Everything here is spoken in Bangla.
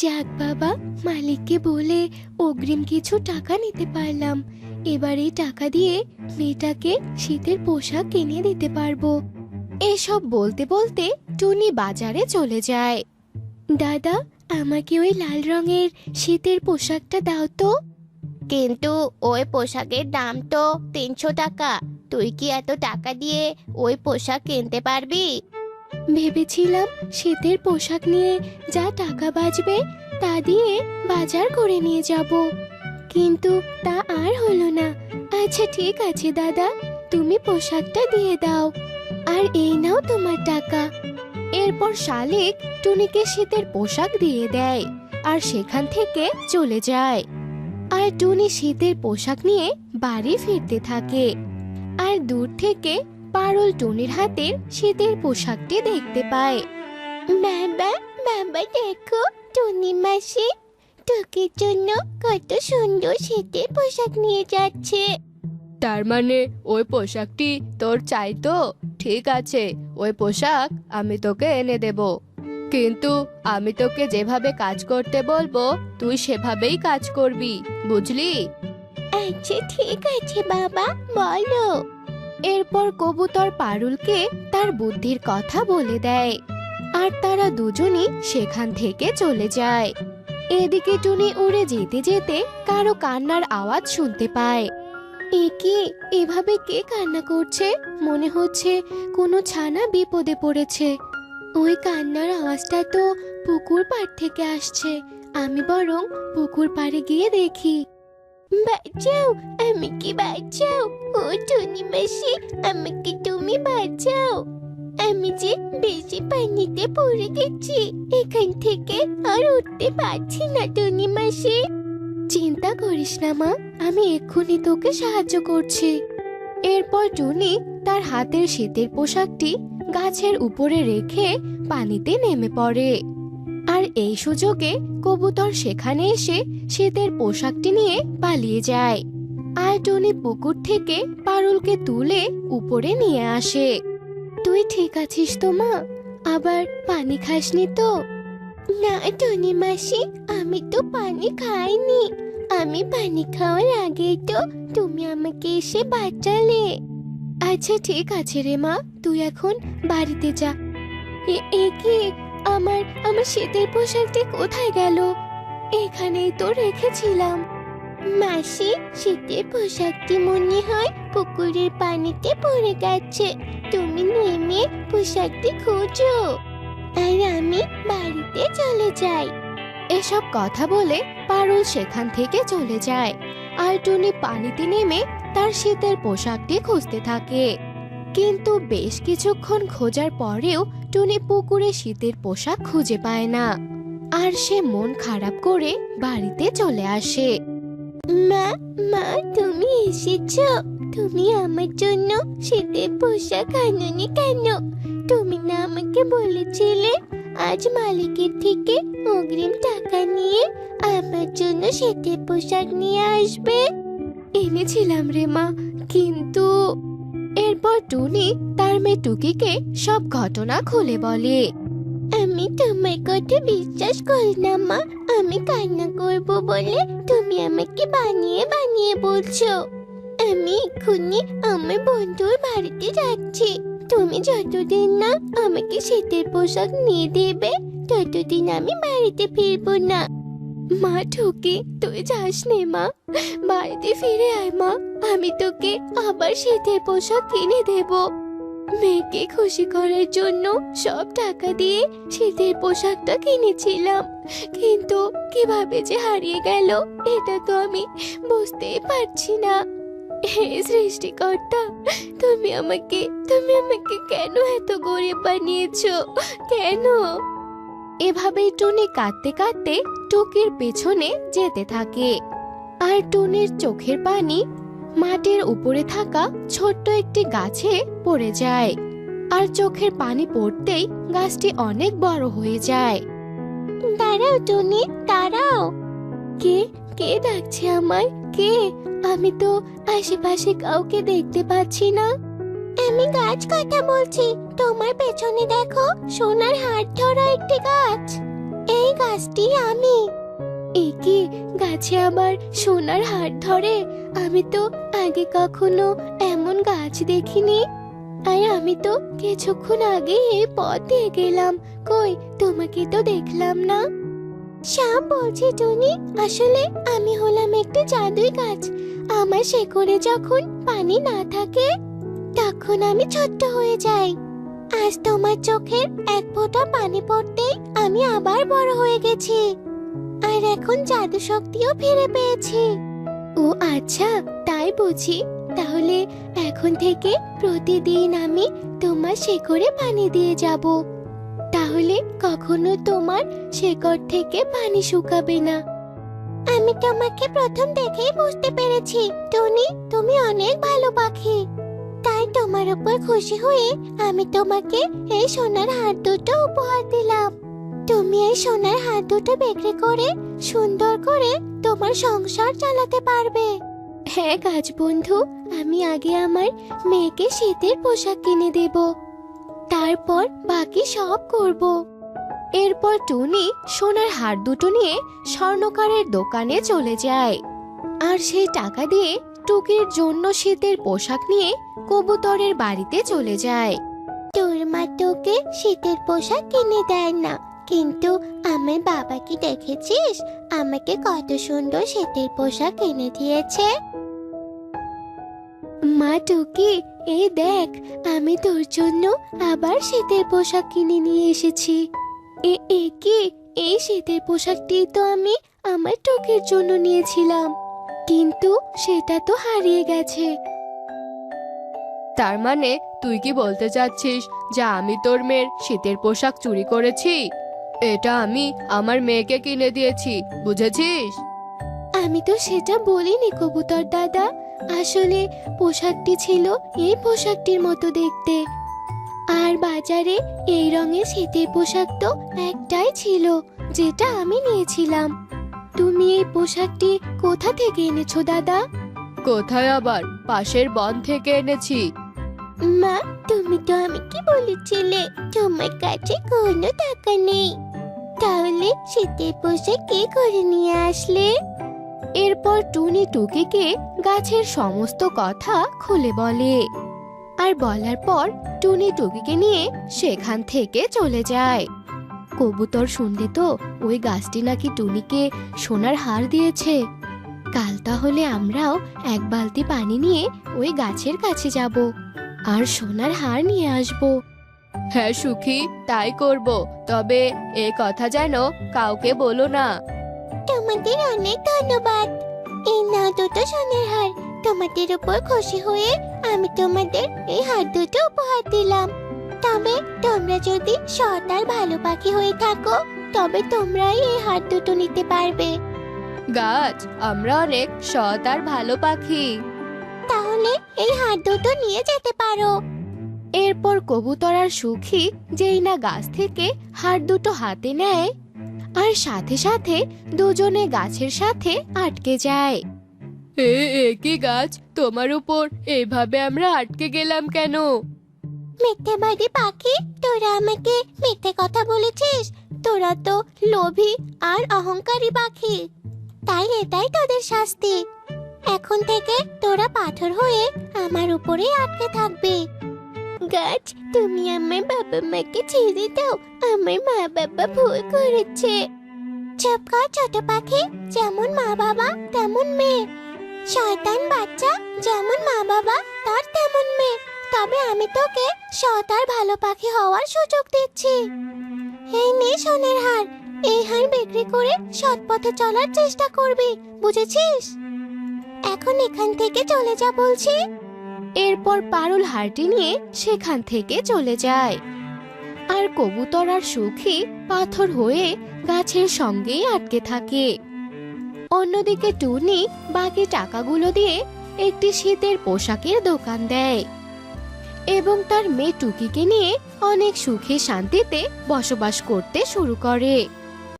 যাক বাবা, মালিককে বলে অগ্রিম কিছু টাকা নিতে পারলাম। এবার এই টাকা দিয়ে মেয়েটাকে শীতের পোশাক কিনে দিতে পারবো। এসব বলতে বলতে টুনি বাজারে চলে যায়। দাদা, আমাকে ওই লাল রঙের শীতের পোশাকটা দাও তো। কিন্তু ওই পোশাকের দাম তো 300 টাকা। তুই কি এত টাকা দিয়ে ওই পোশাক কিনতে পারবি? ভেবেছিলাম শীতের পোশাক নিয়ে যা টাকা বাঁচবে তা দিয়ে বাজার করে নিয়ে যাব, কিন্তু তা আর হলো না। আচ্ছা ঠিক আছে দাদা, তুমি পোশাকটা দিয়ে দাও, আর এই নাও তোমার টাকা। এরপর শালিক টুনিকে শীতের পোশাক দিয়ে দেয় আর সেখান থেকে চলে যায়। আর টুনি শীতের পোশাক নিয়ে বাড়ি ফিরতে থাকে। আর দূর থেকে পারুল টুনির হাতের শীতের পোশাকটি দেখতে পায়। বাবা, বাবা দেখো, টুনি মাসি তোকের জন্য কত সুন্দর শীতের পোশাক নিয়ে যাচ্ছে। তার মানে ওই পোশাকটি তোর চাই তো? ঠিক আছে, ওই পোশাক আমি তোকে এনে দেব, কিন্তু আমি তোকে যেভাবে কাজ করতে বলবো তুই সেভাবেই কাজ করবি, বুঝলি? আচ্ছা ঠিক আছে বাবা, বলো। এরপর কবুতর পারুলকে তার বুদ্ধির কথা বলে দেয়, আর তারা দুজনই সেখান থেকে চলে যায়। এদিকে টুনি উড়ে যেতে যেতে কারো কান্নার আওয়াজ শুনতে পায়। এ কি, এভাবে কে কান্না করছে? মনে হচ্ছে কোনো ছানা বিপদে পড়েছে। ওই কান্নার আওয়াজটা তো পুকুর পাড় থেকে আসছে। আমি বরং পুকুর পাড়ে গিয়ে দেখি। বাঁচাও, আমাকে বাঁচাও। ও টুনি মাসি, আমাকে তুমি বাঁচাও। আমি যে বেশি পানিতে পড়ে গেছি, এখান থেকে আর উঠতে পারছি না টুনি মাসি। চিন্তা করিস না মা, আমি এক্ষুনি তোকে সাহায্য করছি। এরপর টুনি তার হাতের শীতের পোশাকটি গাছের উপরে রেখে পানিতে নেমে পড়ে। আর এই সুযোগে কবুতর সেখানে এসে শীতের পোশাকটি নিয়ে পালিয়ে যায়। আর টুনি পুকুর থেকে পারুলকে তুলে উপরে নিয়ে আসে। তুই ঠিক আছিস তো মা? আবার পানি খাসনি তো? না টুনি মাসি, আমি তো পানি খাইনি। আমি পানি খাওয়ার আগেই তো তুমি আমাকে এসে বাঁচালে। আচ্ছা ঠিক আছে রে মা, তুই এখন বাড়িতে যা। এ কি, আমার আমার শীতের পোশাকটি কোথায় গেল? এখানেই তো রেখেছিলাম। মাসি, শীতের পোশাকটি মনে হয় পুকুরের পানিতে পড়ে গেছে। তুমি নেমে পোশাকটি খোঁজো, আর আমি বাড়িতে চলে যাই। এসব কথা বলে পারুল সেখান থেকে চলে যায়। আর টুনি পানিতে নেমে তার শীতের পোশাকটি খুঁজতে থাকে। কিন্তু বেশ কিছুক্ষণ খোঁজার পরেও টুনি পুকুরে শীতের পোশাক খুঁজে পায় না। আর সে মন খারাপ করে বাড়িতে চলে আসে। মা, মা তুমি এসেছো? তুমি আমার জন্য শীতের পোশাক আনোনি কেন? তুমি না আমাকে বলেছিলে আজ মালিকের থেকে অগ্রিম টাকা নিয়ে আমার জন্য শীতের পোশাক নিয়ে আসবে? এনেছিলাম রে মা, কিন্তু... এরপর টুনি তার মেয়ে টুকিকে সব ঘটনা খুলে বলে। আমি তোমার কথা বিশ্বাস করি না মা। আমি কান্না করব বলে তুমি আমাকে বানিয়ে বানিয়ে বলছো। আমি এক্ষুনি আমার বন্ধুর বাড়িতে যাচ্ছি। তুমি যতদিন না আমাকে শীতের পোশাক নিয়ে দেবে ততদিন আমি বাড়িতে ফিরবো না। মা টুকি, তুই যাস নে মা, বাড়িতে ফিরে আয় মা। আমি তোকে আবার শীতের পোশাক কিনে দেব। মেয়েকে খুশি করার জন্য সব টাকা দিয়ে শীতের পোশাকটা কিনেছিলাম, কিন্তু কিভাবে যে হারিয়ে গেল এটা তো আমি বুঝতেই পারছি না। হে সৃষ্টিকর্তা, তুমি আমাকে কেন এত গরিব বানিয়েছো? কেন? এভাবেই টুনি কাঁদতে কাঁদতে টুকির পেছনে যেতে থাকে। আর টুনির চোখের পানি মাটির উপরে থাকা ছোট্ট একটি গাছে পড়ে যায়। আর চোখের পানি পড়তেই গাছটি অনেক বড় হয়ে যায়। দাঁড়াও টুনি, দাঁড়াও। কে কে ডাকছে আমায়? কে? আমি তো আশেপাশে কাউকে দেখতে পাচ্ছি না। আমি গাছ কথা বলছি। তোমার পেছনে দেখো, সোনার হাড় ধরা একটি গাছ। এই এই গাছটি আমি। একি গাছে আবার সোনার হার ধরে? আমি তো আগে কখনো এমন গাছ দেখিনি। আর আমি তো কিছুক্ষণ আগে এই পথ দিয়ে গেলাম, কই তোমাকে তো দেখলাম না। সব বলছি টুনি, আসলে আমি হলাম একটি জাদুই গাছ। আমার শেকড়ে যখন পানি না থাকে তখন আমি ছোট্ট হয়ে যাই। আজ তোমার চোখের এক ফোঁটা পানি পড়তেই আমি আবার বড় হয়ে গেছি, আর এখন জাদু শক্তিও ফিরে পেয়েছি। ও আচ্ছা, তাই বুঝি। তাহলে এখন থেকে প্রতিদিন আমি তোমার শেকড়ে পানি দিয়ে যাব। তাহলে কখনো তোমার শেকড় থেকে পানি শুকাবে না। আমি তোমাকে প্রথম দেখেই বুঝতে পেরেছি টুনি, তুমি অনেক ভালো পাখি। তাই তোমার উপর খুশি হয়ে আমি তোমাকে এই সোনার হার দুটো উপহার দিলাম। তুমি এই সোনার হার দুটো বিক্রি করে সুন্দর করে তোমার সংসার চালাতে পারবে। হ্যাঁ গাছ বন্ধু, আমি আগে আমার মেয়েকে শীতের পোশাক কিনে দেব, তারপর বাকি সব করব। এরপর টুনি সোনার হার দুটো নিয়ে স্বর্ণকারের দোকানে চলে যায়, আর সেই টাকা দিয়ে টুকির জন্য শীতের পোশাক নিয়ে কবুতরের বাড়িতে চলে যায়। তোর মা তোকে শীতের পোশাক কিনে দেয় না, কিন্তু আমার বাবা কি দেখেছিস আমাকে কত সুন্দর শীতের পোশাক কিনে দিয়েছে। মা টুকি, এই দেখ, আমি তোর জন্য আবার শীতের পোশাক কিনে নিয়ে এসেছি। এ কি, এই শীতের পোশাকটি তো আমি আমার টুকির জন্য নিয়েছিলাম, কিন্তু সেটা তো হারিয়ে গেছে। তার মানে তুই কি বলতে চাচ্ছিস যে আমি তোর মেয়ের শীতের পোশাক চুরি করেছি? এটা আমি আমার মেয়েকে কিনে দিয়েছি, বুঝেছিস? আমি তো সেটা বলিনি কবুতর দাদা, আসলে পোশাকটি ছিল এই পোশাকটির মতো দেখতে, আর বাজারে এই রঙের শীতের পোশাক তো একটাই ছিল, যেটা আমি নিয়েছিলাম। তুমি এই পোশাকটি কোথা থেকে এনেছো দাদা? কোথায় আবার, পাশের বন থেকে এনেছি। মা, তুমি তো আমাকে বলেছিলে তোমার কাছে কোনো টাকা নেই, তাহলে শীতের পোশাক কে করে নিয়ে আসলে? এরপর টুনি টুকিকে গাছের সমস্ত কথা খুলে বলে, আর বলার পর টুনি টুকিকে নিয়ে সেখান থেকে চলে যায়। কবুতর শুনলে তো ওই গাছটি নাকি টুনিকে সোনার হার দিয়েছে। কাল তাহলে আমরাও এক বালতি পানি নিয়ে ওই গাছের কাছে যাব আর সোনার হার নিয়ে আসব। হ্যাঁ সুখী, তাই করব, তবে এ কথা যেন কাউকে বলো না। তোমাদের অনেক ধন্যবাদ। এই নাও দুটো সোনার হার, তোমাদের উপর খুশি হয়ে আমি তোমাদের এই হার দুটো উপহার দিলাম। তবে তোমরা যদি সৎ আর ভালো পাখি হয়ে থাকো তবে তোমরাই এই হার দুটো নিতে পারবে। গাছ, আমরা অনেক সৎ আর ভালো পাখি। তাহলে এই হার দুটো নিয়ে যেতে পারো। এরপর কবুতর আর সুখী যেই না গাছ থেকে হার দুটো হাতে নেয়, আর সাথে সাথে দুজনে গাছের সাথে আটকে যায়। এ কি গাছ, তোমার উপর এভাবে আমরা আটকে গেলাম কেন? মিথ্যেবাদী পাখি, তোরা আমাকে মিথ্যে কথা বলেছিস। তোরা তো লোভী আর অহংকারী পাখি, তাই এটাই তোদের শাস্তি। এখন থেকে তোরা পাথর হয়ে আমার উপরে আটকে থাকবে। গাছ, তুমি আমার বাবা মাকে ছেড়ে দাও, আমার মা বাবা ভুল করেছে। চুপ কর ছোট পাখি, যেমন মা বাবা তেমন মেয়ে। শয়তান বাচ্চা, যেমন মা বাবা তার তেমন মেয়ে। তবে আমি তোকে সৎ আর ভালো পাখি হওয়ার সুযোগ দিচ্ছি। এই নে সোনার হার, এই হার বিক্রি করে সৎ পথে চলার চেষ্টা করবি, বুঝেছিস? এখন এখান থেকে চলে যা বলছি। এরপর পারুল হারটি নিয়ে সেখান থেকে চলে যায়, আর কবুতর আর সুখী পাথর হয়ে গাছের সঙ্গেই আটকে থাকে। অন্যদিকে টুনি বাকি টাকাগুলো দিয়ে একটি শীতের পোশাকের দোকান দেয় এবং তার মেয়ে টুকিকে নিয়ে অনেক সুখে শান্তিতে বসবাস করতে শুরু করে।